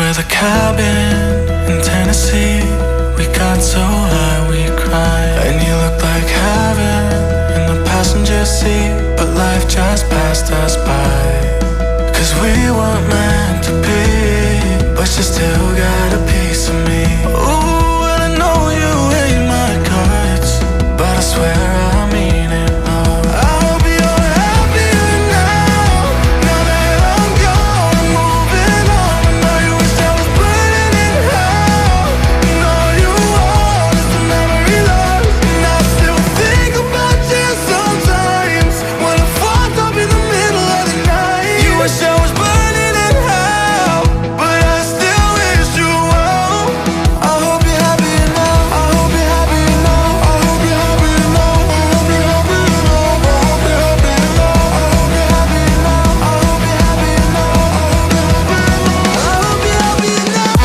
with a cabin in Tennessee. We got so high we cried, and you looked like heaven in the passenger seat. But life just passed us by, 'cause we weren't meant to be. But you still got a piece of me. Ooh, and I know you hate my guts, but I swear I mean it all. I hope you're happier now, now that I'm gone, I'm moving on. I know you wish I was burning in hell, and all you want is the memory lost. And I still think about you sometimes, when I'm fucked up in the middle of the night. You wish I was burning in hell, but I still wish you well. I hope you're happier now, I hope you're happier now, I hope you're happier now, I hope you're happier now, I hope you're happier now, I hope you're happier now, I hope you're happier now, I hope you're happier now, I hope you're happier now.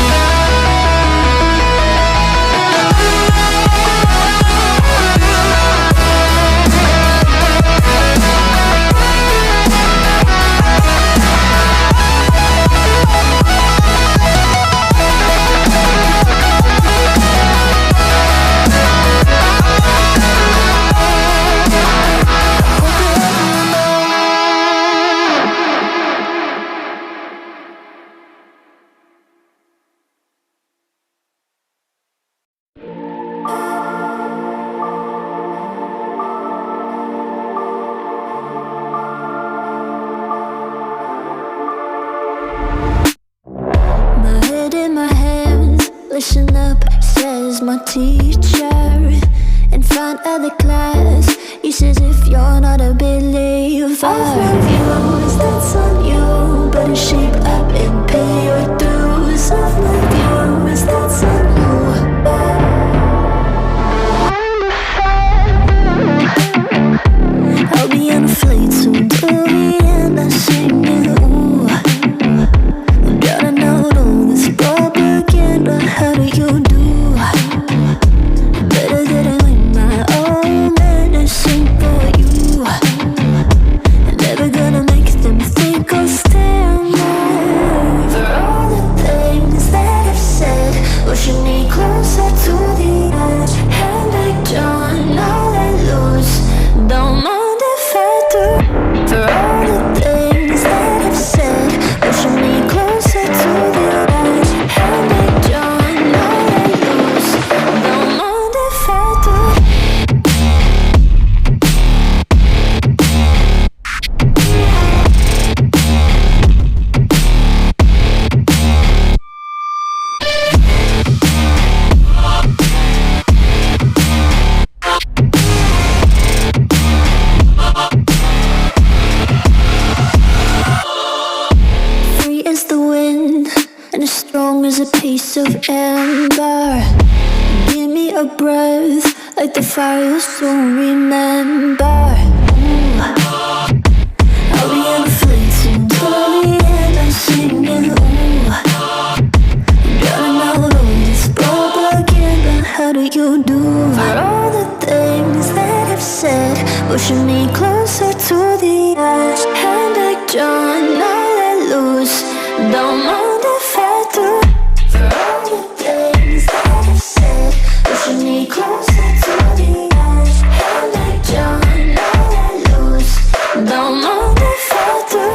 My head in my hands, listen up, says my teacher. In front of the class, he says if you're not a believer, I've loved you, that's on you. Better shape up and pay your dues. I've loved you, that's on you. I'll be on a flight soon to Vienna singing, ooh. Gotta know all this propaganda, how do you do? Better get away my own medicine for you. Never gonna make them think I'll stay on mine. For all the things that I've said, pushing me closer to the edge. And I don't know I lose, don't mind if I do. For all the things that I've said, pushing me closer to the edge. And I don't know I lose, don't mind if I do. Free as the wind and as strong as a piece of amber. Give me a breath like the fire you'll soon remember. Ooh. I'll be on a flight soon to Vienna singing, ooh. Gotta know all this propaganda, how do you do? For all the things that I've said, pushing me closer to the edge. And I don't know I lose, don't mind if I do. For all the things that I've said, pushing me closer to the edge. And I don't know I lose, don't mind if I do.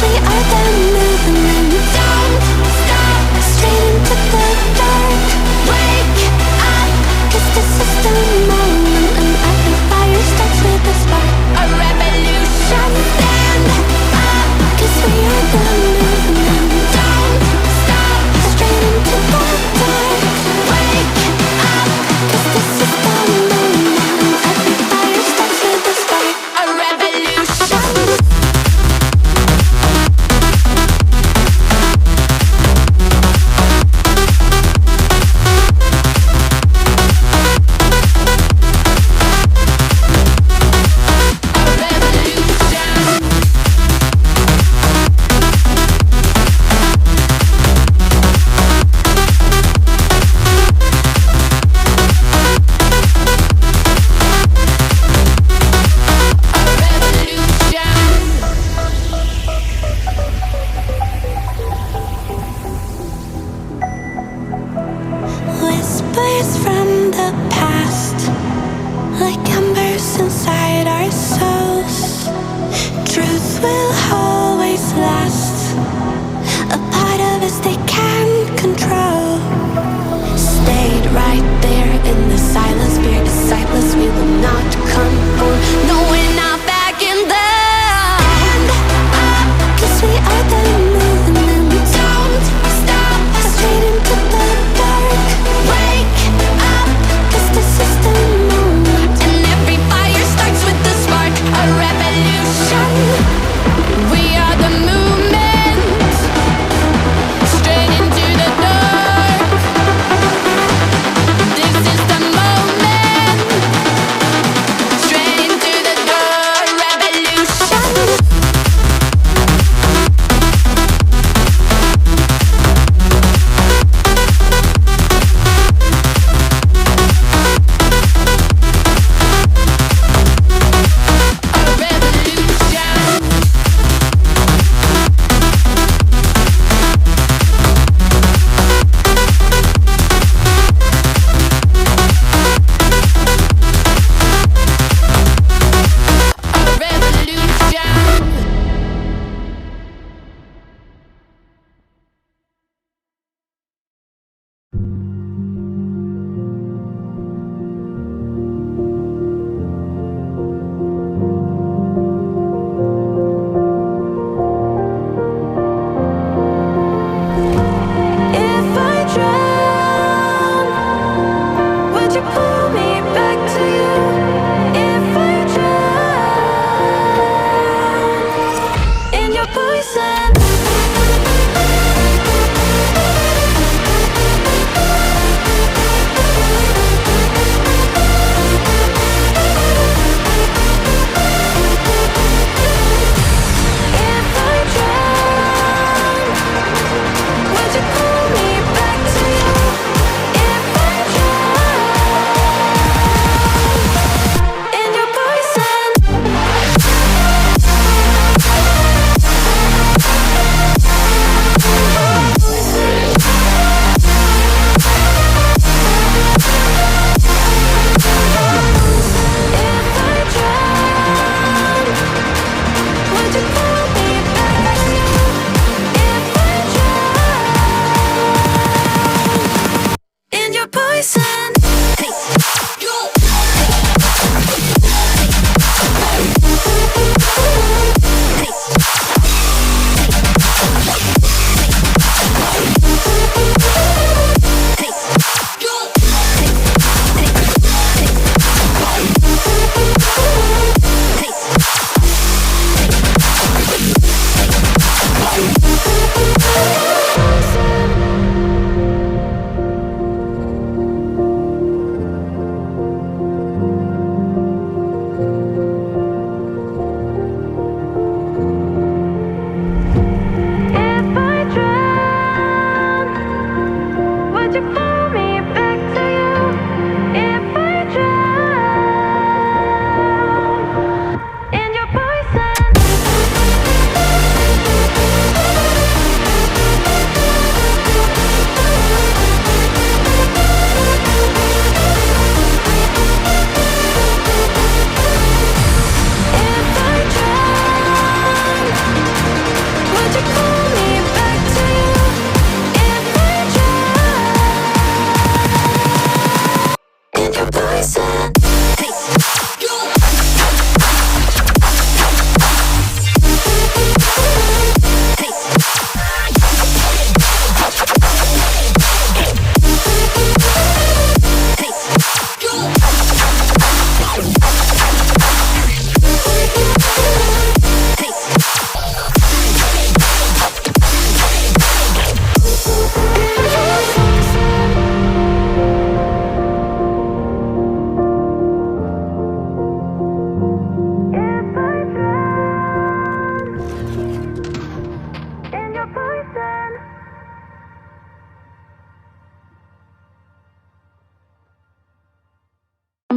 we are the movement. Don't stop, straight into the dark. Wake up, 'cause this is the moment, and every fire starts with a spark. A revolution. Stand up, 'cause we are the movement. Don't stop, straight into the dark. Wake up, 'cause this is the moment, and every fire starts with a spark. A revolution. Whispers from the past, like embers inside our souls. Truth will always last, a part of us they can't control. Stayed right there in the silence, fear is sightless, we will not conform. No, we're not backing down. Stand up, 'cause we are the movement. Don't stop, straight into the dark. Wake up, 'cause this is the moment, and every fire starts with the spark. A revolution. We are the movement. Straight into the dark. This is the moment. Straight into the dark. Revolution. If I drown, would you pull me back to you? If I drown in your poison. If I drown, would you pull me back to you? If I drown in your poison.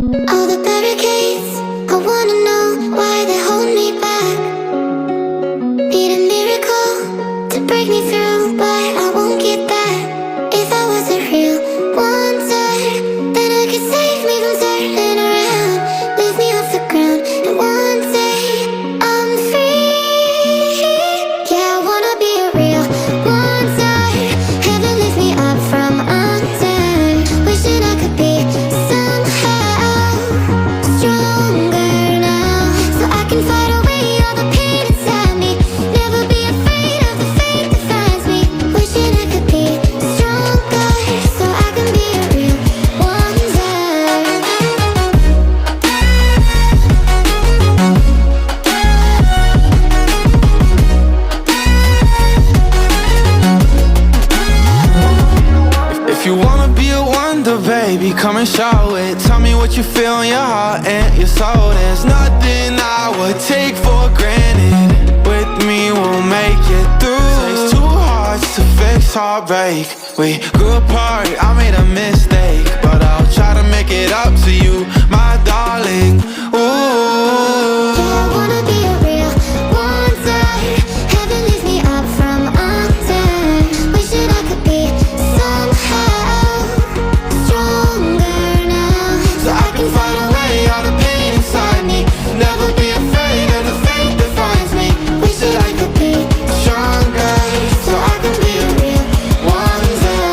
All the barricades, I wanna know why they hold me back. Need a miracle to break me through, but I won't get that. If I was a real wonder, then I could save me from turning around, lift me off the ground, and one day I'm free. Yeah, I wanna be a real wonder. Heaven lift me up from under. Wishing I could be somehow stronger now, so I can fight away all the pain inside me. Never be afraid of the fate that finds me. Wishing I could be stronger, so I can be a real wonder. If you wanna be a wonder, baby, come and show it. Tell me what you feel in your heart and your soul. There's nothing I would take for granted. With me, we'll make it through. Takes two hearts to fix heartbreak. We grew apart, I made a mistake, but I'll try to make it up to you, my darling. Ooh. Yeah, I wanna be a real wonder. Heaven lift me up from under. Wishing I could be somehow stronger now, So I can fight away all the pain inside me. Never be afraid of the fate that finds me. Wish that I could be stronger, so I can be a real wonder.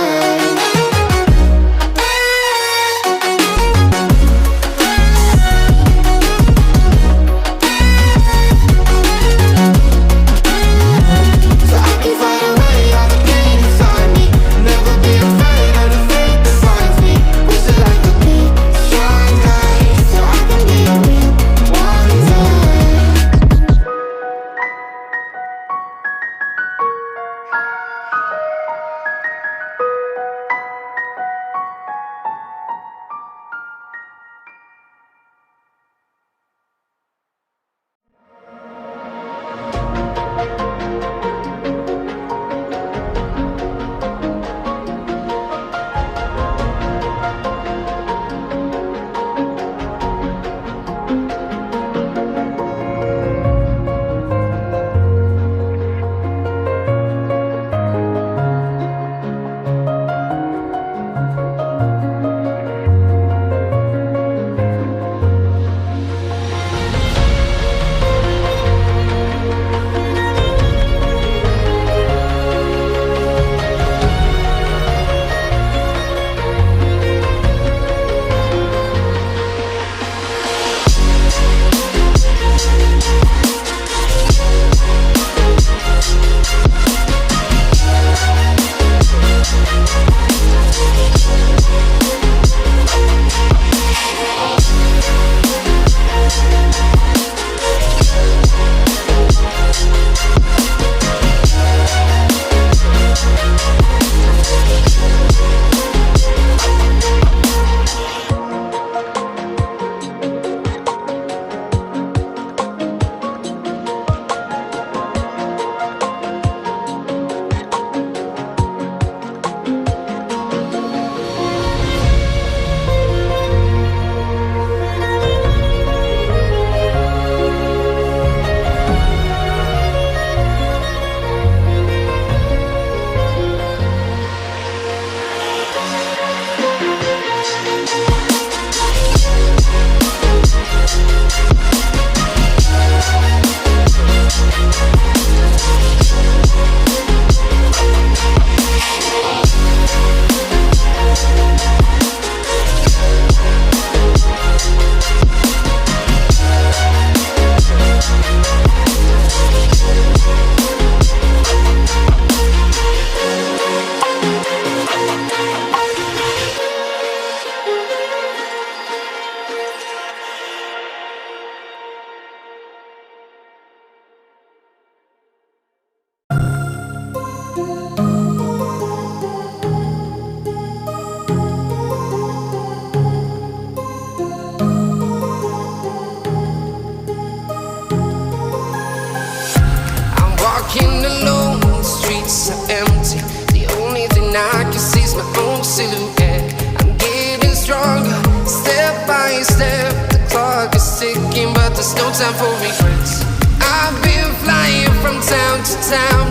time for regrets. I've been flying from town to town,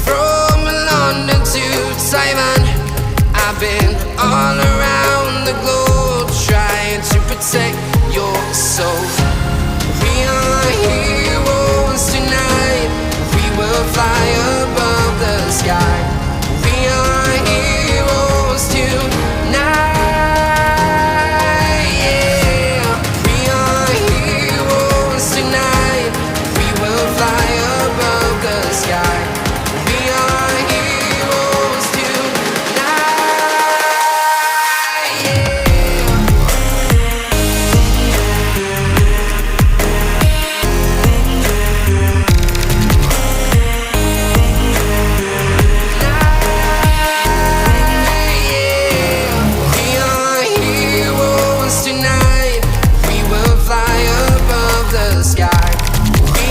from London to Taiwan. I've been all around the globe trying to protect your soul. We are heroes tonight. We will fly above the sky. We are heroes tonight. Yeah. We are heroes tonight. We will fly above the sky. We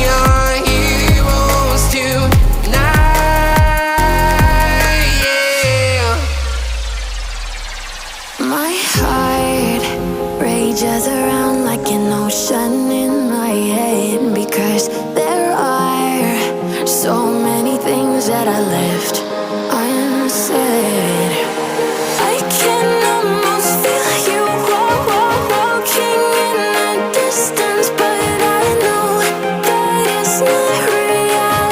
are heroes tonight. Yeah. My heart rages around like an ocean in my head, because there are so many things that I left unsaid. I can almost feel you walking in the distance, but I know that it's not reality.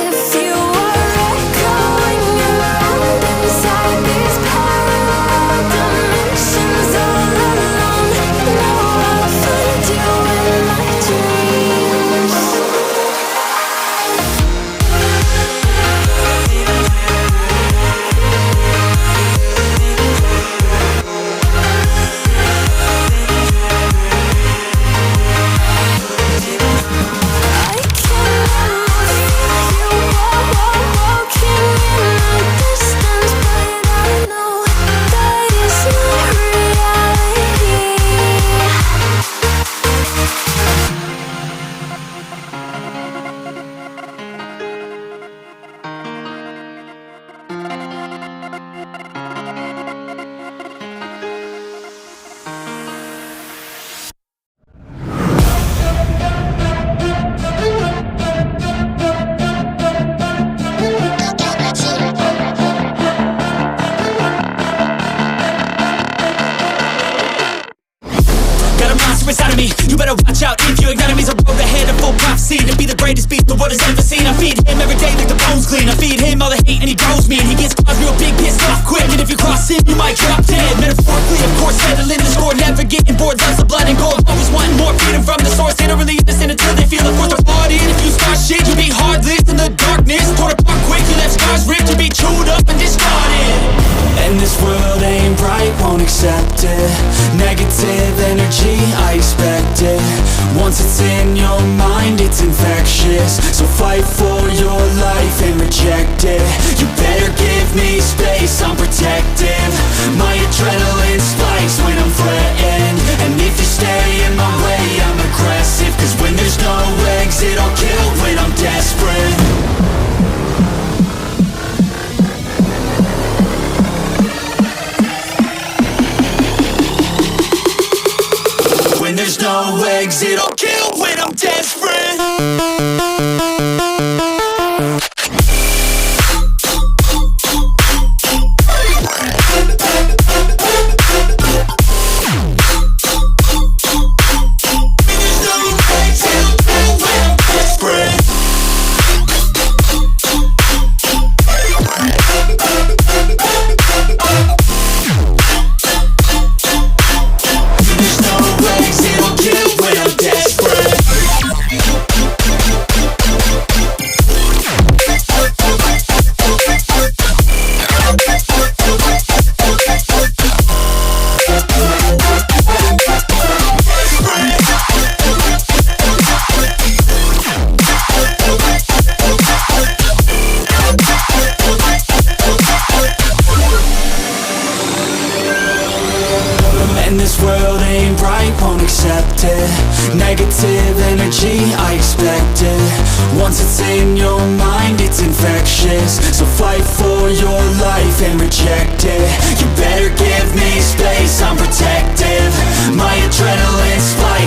If you are echoing around inside these parallel dimensions all alone, know I'll find you in my dreams. I can almost feel you walking in the distance, but I know that it's not reality. Got a monster inside of me, you better watch out. If your enemy's a road ahead, a full prophecy to be the greatest beast the world has ever seen. I feed him every day like the bones clean. I feed him all the hate and he grows me, and he gets caught real big, pissed off quick. And if you cross him, you might drop dead. Metaphorically, of course, settling the score, never getting bored. Loves the blood and gore, always wanting more freedom from the source. They don't really understand until they feel the force they're fought in. If you start shit, you'll be heartless in the darkness. Torn apart quick, you left scars ripped, you'll be chewed up and discarded. And this world ain't right, won't accept it. Negative energy, I expect it. Once it's in your mind, it's infectious. So fight for your life and reject it. You better give me space, I'm protective. My adrenaline spikes when I'm threatened. And if you stay in my way, I'm aggressive. Cause when there's no exit, I'll kill when I'm desperate. When there's no exit, I'll kill when I'm desperate. Negative energy, I expect it. Once it's in your mind, it's infectious. So fight for your life and reject it. You better give me space, I'm protective. My adrenaline spikes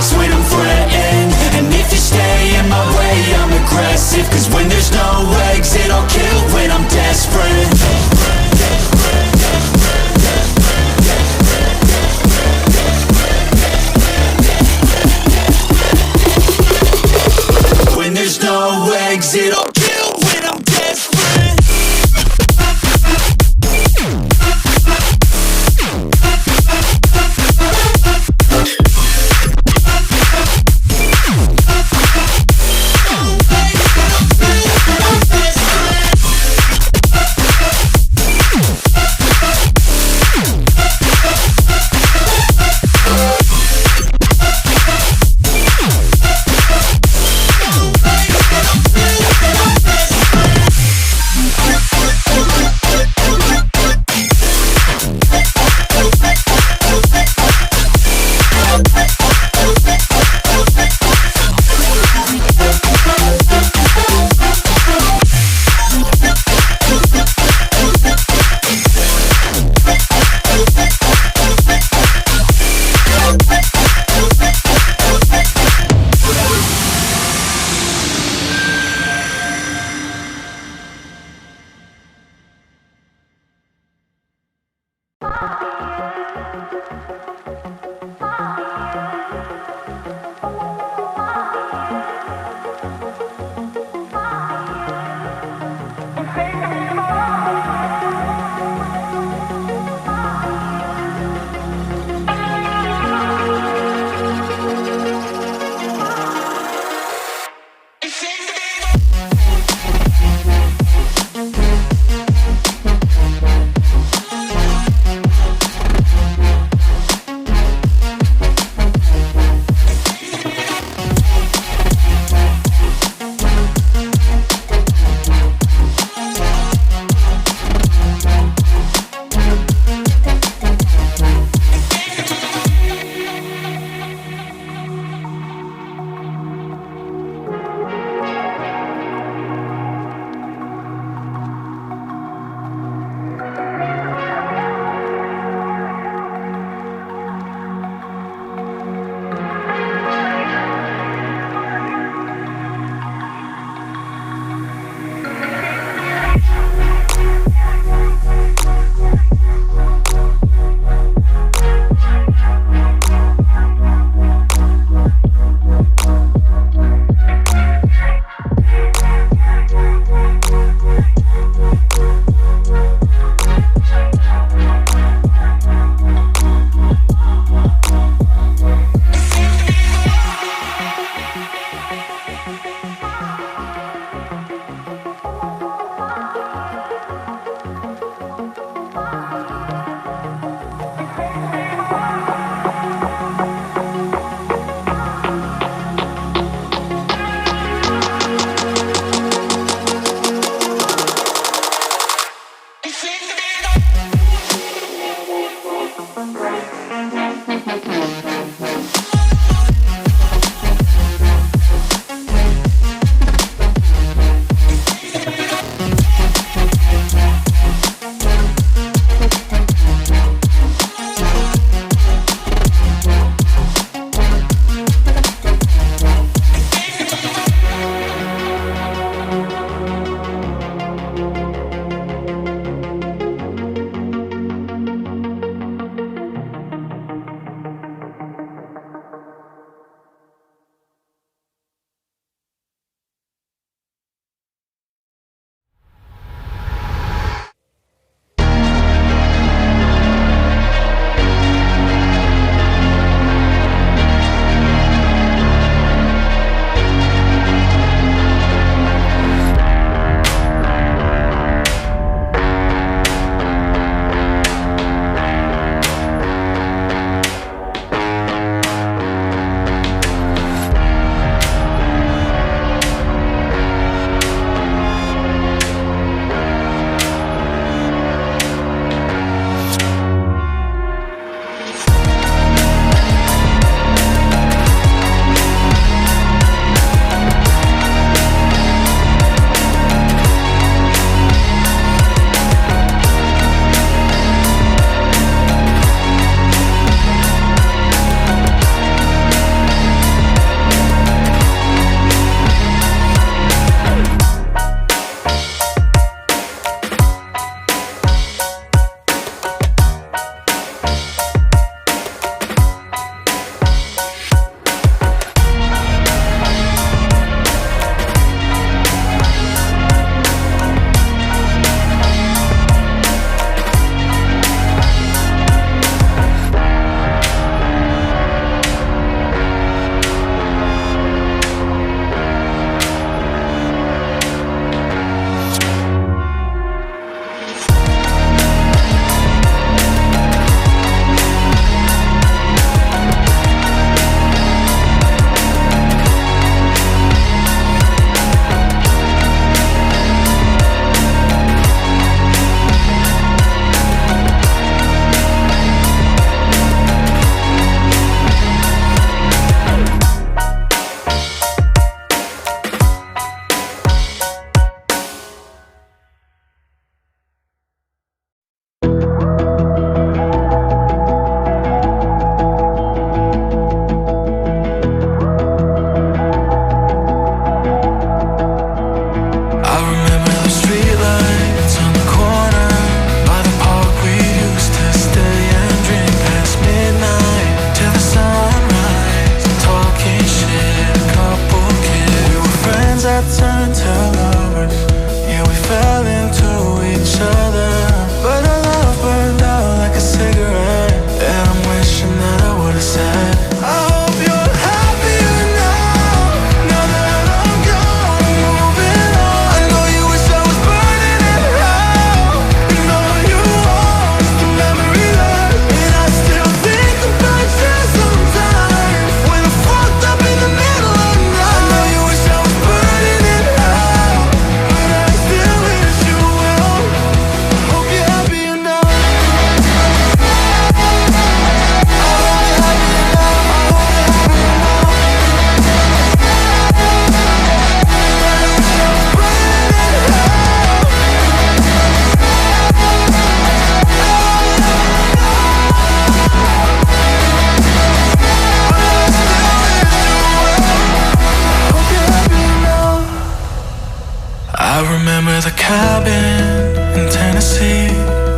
I remember the cabin in Tennessee.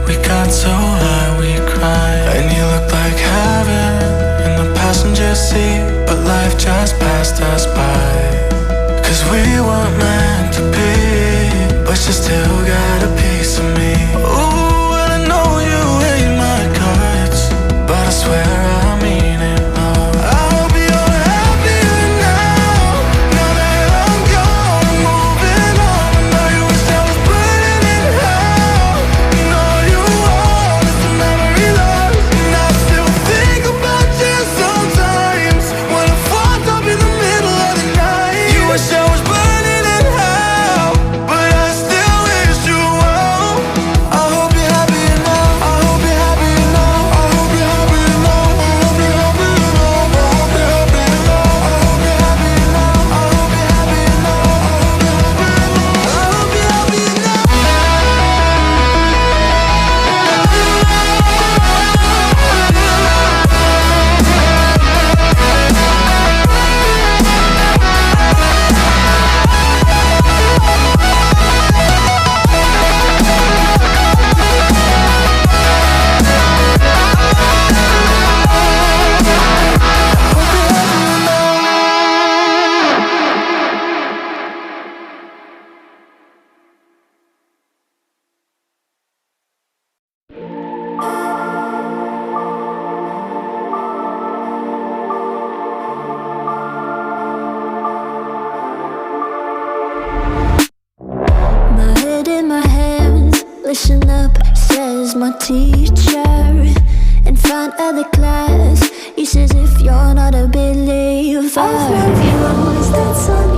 We got so high we cried, and you looked like heaven in the passenger seat. But life just passed us by, 'cause we weren't meant to be. But you still got a piece of me. Ooh, and I know you hate my guts, but I swear I mean it, love. I hope you're happier now, now that I'm gone and moving on. I know you wish I was burning in hell, and all you want is a memory lost. And I still think about you sometimes, when I'm fucked up in the middle of the night. You wish I was burning in hell, but I still wish you well. I hope you're happier now, I hope you're happier now, I hope you're happier now, I hope you're happier now, I hope you're happier now, I hope you're happier now, I hope you're happier now, I hope you're happier now, I hope you're happier now. My head in my hands, listen up, says my teacher. In front of the class, he says if you're not a believer, I've loved you, that's all